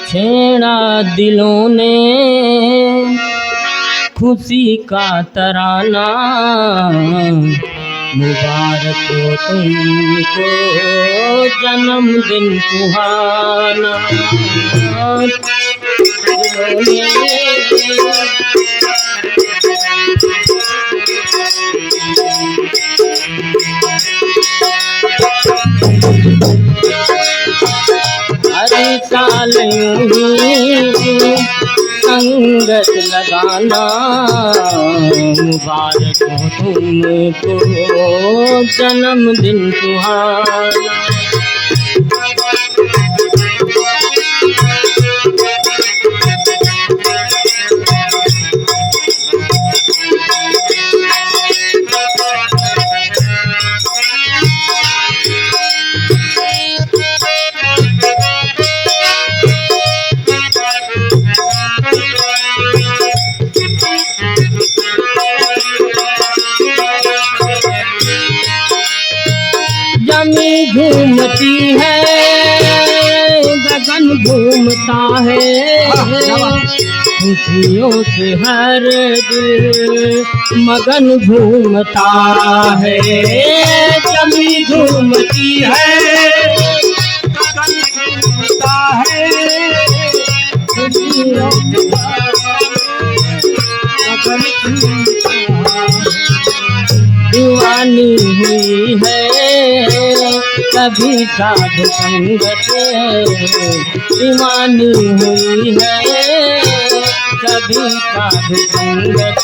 छेड़ा दिलों ने खुशी का तराना, मुबारक हो तुमको जन्मदिन सुहाना। हर साल यूं ही संगत लगाना, मुबारक हो तुमको जन्मदिन सुहाना। जमी घूमती है, गगन घूमता है, खुशियों से हर दिल मगन घूमता है। जमी घूमती है, गगन घूमता है, खुशियों से मगन घूमता है। दीवानी हुई है कभी साधु संगत, दीवानी हुई है कभी साधु संगत।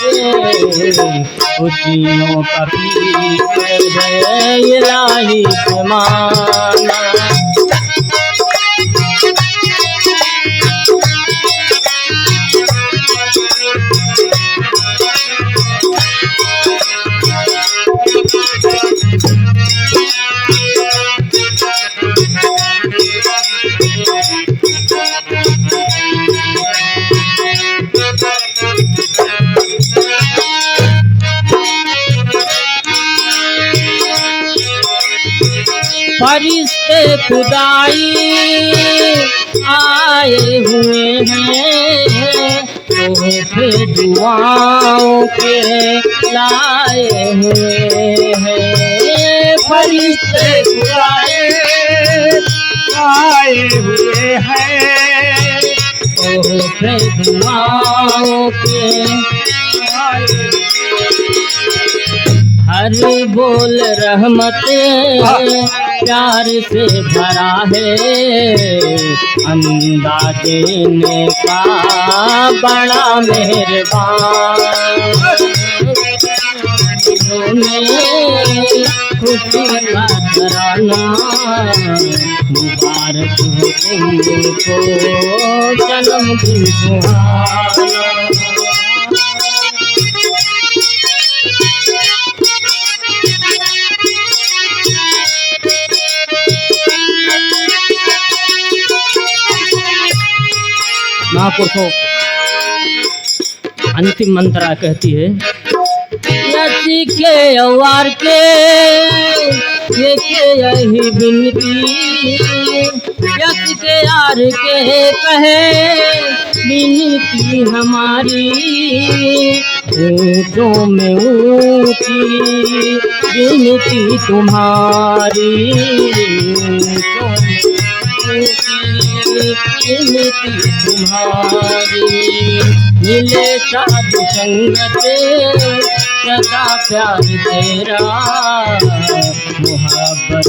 खुशियों का पीक है इलाही पैमाना। फरिश्ते खुदाई आए हुए हैं, तोहफे दुआओं के लाए हुए हैं। फरिश्ते खुदाई आए हुए हैं, तोहफे दुआओं के लाए। हर बोल रहमत प्यार से भरा है, अंदाज देने का बड़ा मेहरबान। खुशी का तराना, मुबारक हो तुमको जन्मदिन सुहाना। महापुरुषों अंतिम मंत्रा कहती है, यति के अवार के ये के यही बिनती, यति के यार के कहे बिनती हमारी, ऊँचों में ऊँची बिनती तुम्हारी, बिनती तुम्हारी। मिले साधु संगत सदा प्यार तेरा, मोहब्बत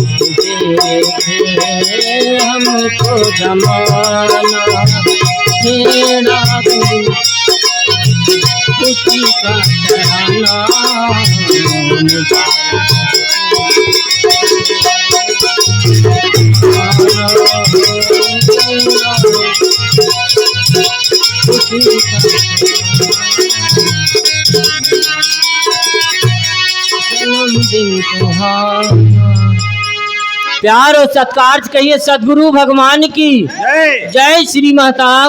देखे हमको जमाना। तेरा खुशी का तराना, जन्मदिन सुहाना। प्यार और सत्कार कहिए सद्गुरु भगवान की जय। श्री महताब।